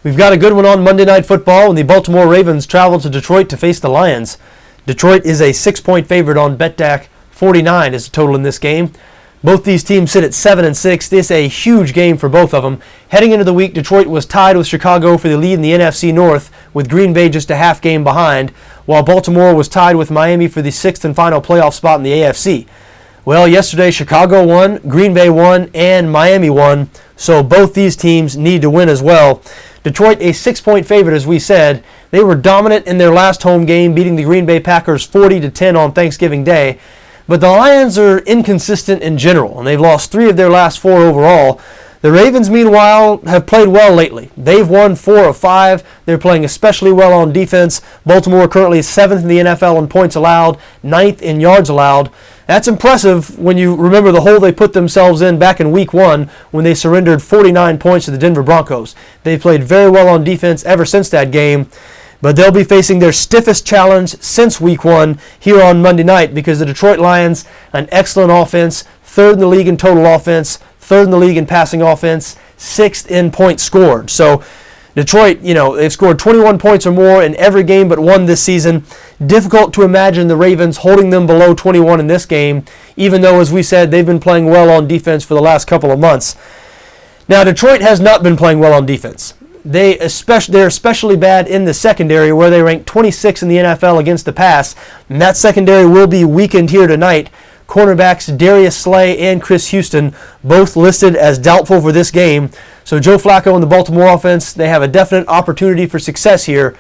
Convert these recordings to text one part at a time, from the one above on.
We've got a good one on Monday Night Football when the Baltimore Ravens travel to Detroit to face the Lions. Detroit is a 6-point favorite on BETDAQ. 49 is the total in this game. Both these teams sit at 7-6. This is a huge game for both of them. Heading into the week, Detroit was tied with Chicago for the lead in the NFC North, with Green Bay just a half game behind, while Baltimore was tied with Miami for the 6th and final playoff spot in the AFC. Well, yesterday Chicago won, Green Bay won, and Miami won, so both these teams need to win as well. Detroit, a 6-point favorite, as we said. They were dominant in their last home game, beating the Green Bay Packers 40-10 on Thanksgiving Day. But the Lions are inconsistent in general, and they've lost 3 of their last 4 overall. The Ravens, meanwhile, have played well lately. They've won 4 of 5. They're playing especially well on defense. Baltimore currently 7th in the NFL in points allowed, 9th in yards allowed. That's impressive when you remember the hole they put themselves in back in Week 1 when they surrendered 49 points to the Denver Broncos. They've played very well on defense ever since that game, but they'll be facing their stiffest challenge since Week 1 here on Monday night because the Detroit Lions, an excellent offense, 3rd in the league in total offense, 3rd in the league in passing offense, 6th in points scored. So Detroit, they've scored 21 points or more in every game but one this season. Difficult to imagine the Ravens holding them below 21 in this game, even though, as we said, they've been playing well on defense for the last couple of months. Now, Detroit has not been playing well on defense. They're especially bad in the secondary, where they rank 26 in the NFL against the pass, and that secondary will be weakened here tonight. Cornerbacks Darius Slay and Chris Houston both listed as doubtful for this game. So Joe Flacco and the Baltimore offense, they have a definite opportunity for success here.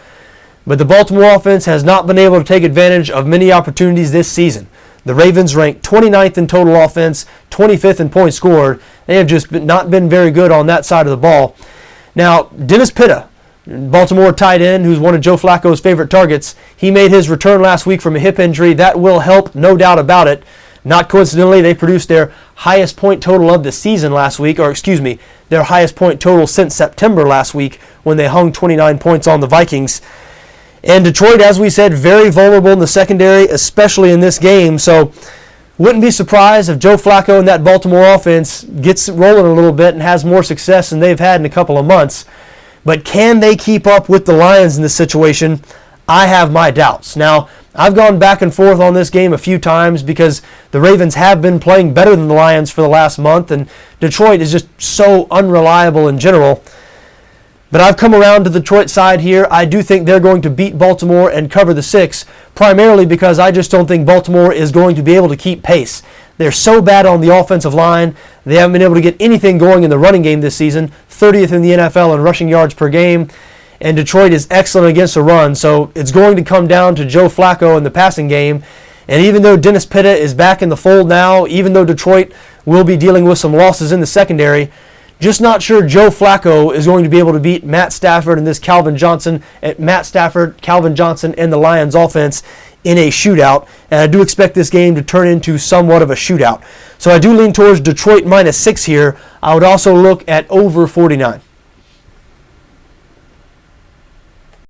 But the Baltimore offense has not been able to take advantage of many opportunities this season. The Ravens rank 29th in total offense, 25th in points scored. They have just not been very good on that side of the ball. Now, Dennis Pitta, Baltimore tight end, who's one of Joe Flacco's favorite targets, he made his return last week from a hip injury. That will help, no doubt about it. Not coincidentally, they produced their highest point total of the season last week, their highest point total since September last week when they hung 29 points on the Vikings. And Detroit, as we said, very vulnerable in the secondary, especially in this game. So wouldn't be surprised if Joe Flacco and that Baltimore offense gets rolling a little bit and has more success than they've had in a couple of months. But can they keep up with the Lions in this situation? I have my doubts. Now, I've gone back and forth on this game a few times because the Ravens have been playing better than the Lions for the last month, and Detroit is just so unreliable in general. But I've come around to the Detroit side here. I do think they're going to beat Baltimore and cover the 6, primarily because I just don't think Baltimore is going to be able to keep pace. They're so bad on the offensive line. They haven't been able to get anything going in the running game this season, 30th in the NFL in rushing yards per game. And Detroit is excellent against the run, so it's going to come down to Joe Flacco in the passing game. And even though Dennis Pitta is back in the fold now, even though Detroit will be dealing with some losses in the secondary, just not sure Joe Flacco is going to be able to beat Matt Stafford and Calvin Johnson, and the Lions offense in a shootout. And I do expect this game to turn into somewhat of a shootout. So I do lean towards Detroit -6 here. I would also look at over 49.